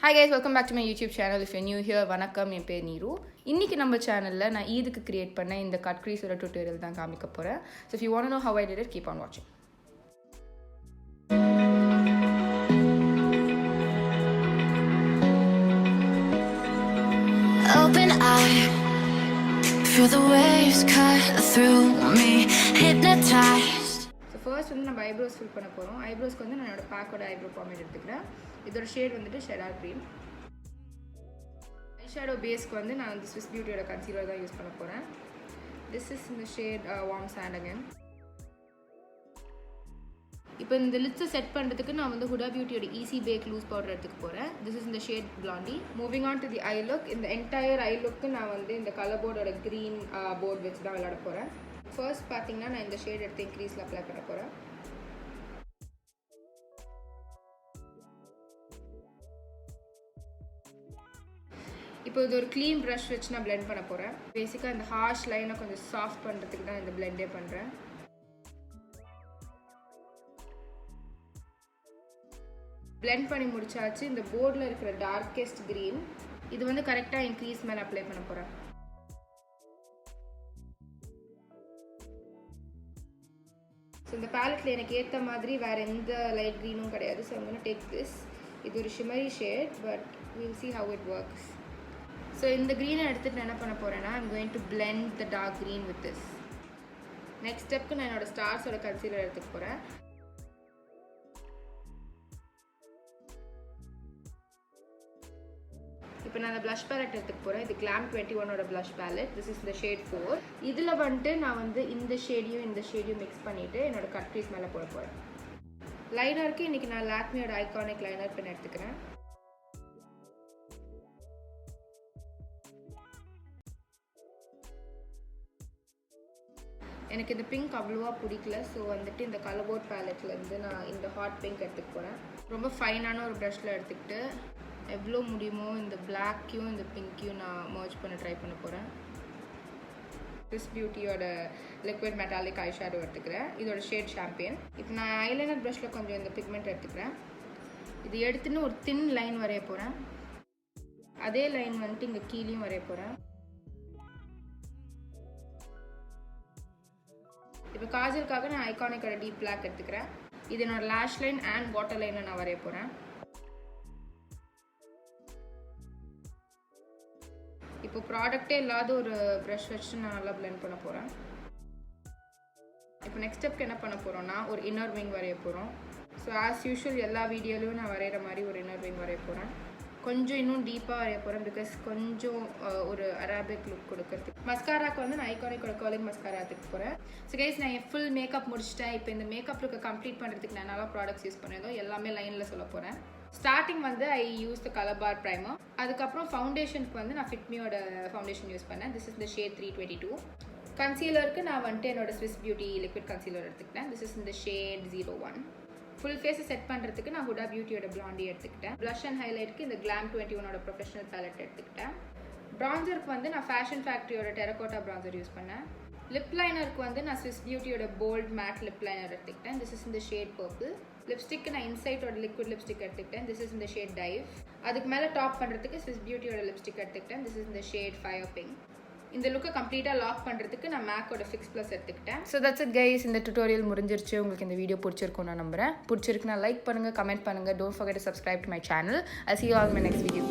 Hi guys, welcome back to my YouTube channel. If you're new here, vanakkam, என் பேர் Niru. இன்னைக்கு நம்ம சேனல்ல நான் ஈதுக்கு கிரியேட் பண்ண இந்த கட் க்ரீஸோட டுட்டோரியல் தான் காமிக்க போறேன். So if you want to know how I did it, keep on watching. Open eye, feel the waves cut through me, hypnotized. So first வந்து நம்ம eyebrows fill பண்ண போறோம். Eyebrowsக்கு வந்து நான் என்னோட பேக்கோட eyebrow pomade எடுத்துக்கிறேன். இதோட ஷேட் வந்துட்டு ஷெடார் க்ரீன். ஐஷேடோ பேஸ்க்கு வந்து நான் வந்து ஸ்விஸ் பியூட்டியோட கன்சீலர் தான் யூஸ் பண்ண போகிறேன். திஸ் இஸ் இந்த ஷேட் வார்ம் சாண்ட் அகேன். இப்போ இந்த லிட்ஸை செட் பண்ணுறதுக்கு நான் வந்து ஹுடா பியூட்டியோட ஈஸி பேக் லூஸ் பவுடர் எடுத்துக்க போகிறேன். திஸ் இஸ் இந்த shade blondie. Moving on to the eye look. இந்த என்டையர் ஐ லுக்கு நான் வந்து இந்த கலர் போர்டோட க்ரீன் போர்டு வச்சு தான் விளையாட போகிறேன். ஃபர்ஸ்ட் பார்த்தீங்கன்னா நான் இந்த ஷேட் எடுத்து இன்க்ரீஸில் அப்ளை பண்ண போகிறேன். இப்போ இது ஒரு க்ளீன் ப்ரஷ் வச்சு நான் பிளெண்ட் பண்ண போகிறேன். பேசிக்காக இந்த ஹார்ஷ் லைனை கொஞ்சம் சாஃப்ட் பண்ணுறதுக்கு தான் இந்த பிளெண்டே பண்ணுறேன். பிளெண்ட் பண்ணி முடிச்சாச்சு. இந்த போர்டில் இருக்கிற டார்க்கெஸ்ட் க்ரீன் இது வந்து கரெக்டாக இன்க்ரீஸ் மேலே அப்ளை பண்ண போகிறேன். ஸோ இந்த பேலட்டில் எனக்கு ஏற்ற மாதிரி வேறு எந்த லைட் க்ரீனும் கிடையாது. So I'm going to take this. இது ஒரு shimmery shade, but we'll see how it works. So இந்த க்ரீனை எடுத்துகிட்டு நான் என்ன பண்ண போகிறேன்னா I'm going to blend the dark green with this. Next ஸ்டெப்க்கு நான் என்னோட ஸ்டார்ஸோட கன்சீலர் எடுத்துக்க போகிறேன். இப்போ நான் அந்த ப்ளஷ் பேலட் எடுத்துக்க போகிறேன். இது Glam 21ஓட blush palette. This is the shade 4. இதில் வந்துட்டு நான் வந்து இந்த ஷேடையும் இந்த ஷேடையும் மிக்ஸ் பண்ணிவிட்டு என்னோட கட் க்ரீஸ் மேலே போட போகிறேன். லைனருக்கு இன்றைக்கி நான் லாக்மியோட ஐகானிக் லைனர் பென் எடுத்துக்கிறேன். எனக்கு இந்த பிங்க் அவ்வளோவா பிடிக்கல. ஸோ வந்துட்டு இந்த கலர் போர்ட் பேலட்லேருந்து நான் இந்த ஹாட் பிங்க் எடுத்துக்க போகிறேன். ரொம்ப ஃபைனான ஒரு ப்ரஷில் எடுத்துக்கிட்டு எவ்வளோ முடியுமோ இந்த பிளாக்கையும் இந்த பிங்க்கையும் நான் மர்ஜ் பண்ண ட்ரை பண்ண போகிறேன். ஸ்விஸ் பியூட்டியோட லிக்விட் மெட்டாலிக் ஐ ஷேடோ எடுத்துக்கிறேன். இதோட ஷேட் ஷாம்பியன். இப்போ நான் ஐலைனர் ப்ரஷில் கொஞ்சம் இந்த பிக்மெண்ட் எடுத்துக்கிறேன். இது எடுத்துன்னு ஒரு தின் லைன் வரைய போகிறேன். அதே லைன் வந்துட்டு இங்கே கீழேயும் வரைய போகிறேன். இப்போ காஜலுக்காக நான் ஐகானிக்கோட டீப் பிளாக் எடுத்துக்கிறேன். இது என்னோட லேஷ் லைன் அண்ட் வாட்டர் லைனை நான் வரைய போகிறேன். இப்போ ப்ராடக்டே இல்லாத ஒரு ப்ரஷ் வச்சு நான் நல்லா பிளெண்ட் பண்ண போகிறேன். இப்போ நெக்ஸ்ட் ஸ்டெப்க்கு என்ன பண்ண போகிறோன்னா ஒரு இன்னர் விங் வரைய போகிறோம். ஸோ ஆஸ் யூஷுவல் எல்லா வீடியோலையும் நான் வரைகிற மாதிரி ஒரு இன்னர் விங் வரைய போகிறேன். கொஞ்சம் இன்னும் டீப்பாக வரைய போகிறேன். பிகாஸ் கொஞ்சம் ஒரு அரபிக் லுக் கொடுக்கறதுக்கு. மஸ்காராக்கு வந்து நான் ஐகானிக்கோட கர்லிங் மஸ்காரா எடுத்துக்க போகிறேன். ஸோ கைஸ் நான் என் ஃபுல் மேக்கப் முடிச்சிட்டேன். இப்போ இந்த மேக்கப் லுக்கை கம்ப்ளீட் பண்ணுறதுக்கு நான் நல்லா ப்ராடக்ட்ஸ் யூஸ் பண்ணதோ எல்லாமே லைனில் சொல்ல போகிறேன். ஸ்டார்டிங் வந்து I use the colour bar primer. அதுக்கப்புறம் ஃபவுண்டேஷனுக்கு வந்து நான் ஃபிட்மியோட ஃபவுண்டேஷன் யூஸ் பண்ணேன். This is the shade 322. கன்சீலருக்கு நான் வந்துட்டு என்னோட ஸ்விஸ் பியூட்டி லிக்விட் கன்சீலர் எடுத்துக்கிட்டேன். திஸ் இஸ் இந்த ஷேட் 01. ஃபுல் ஃபேஸை செட் பண்ணுறதுக்கு நான் ஹுடா பியூட்டியோட பிளாண்டி எடுத்துக்கிட்டேன். ப்ளஷ் அண்ட் ஹைலைட்க்கு இந்த Glam 21ஓட ப்ரொஃபஷனல் பேலட் எடுத்துக்கிட்டேன். ப்ரான்சருக்கு வந்து நான் ஃபேஷன் ஃபேக்ட்ரியோட டெரகோட்டா ப்ரான்சர் யூஸ் பண்ணேன். லிப் லைனருக்கு வந்து நான் Swiss பியூட்டியோட bolt mat lip liner எடுத்துக்கிட்டேன். திஸ் இஸ் இந்த ஷேட் பர்பிள். லிப்ஸ்டிக் நான் இன்சைட்டோட லிக்விட் லிப்ஸ்டிக் எடுத்துக்கிட்டேன். திஸ் இஸ் இந்த ஷேட் டைவ். அதுக்கு மேலே டாப் பண்ணுறதுக்கு ஸ்விஸ் பியூட்டியோட லிப்ஸ்டிக் எடுத்துக்கிட்டேன். திஸ் இஸ் இந்த ஷேட் ஃபயர் பிங்க். இந்த லுக்கை கம்ப்ளீட்டாக லாக் பண்ணுறதுக்கு நான் மேக்கோட ஃபிக்ஸ் ப்ளஸ் எடுத்துக்கிட்டேன். So that's it guys. இந்த டுட்டோரியல் முடிஞ்சிருச்சு. உங்களுக்கு இந்த வீடியோ பிடிச்சிருக்கும் நான் நம்புறேன். பிடிச்சிருக்குன்னா லைக் பண்ணுங்கள், கமெண்ட் பண்ணுங்கள். Don't forget to subscribe to my channel. I see you all in my next video.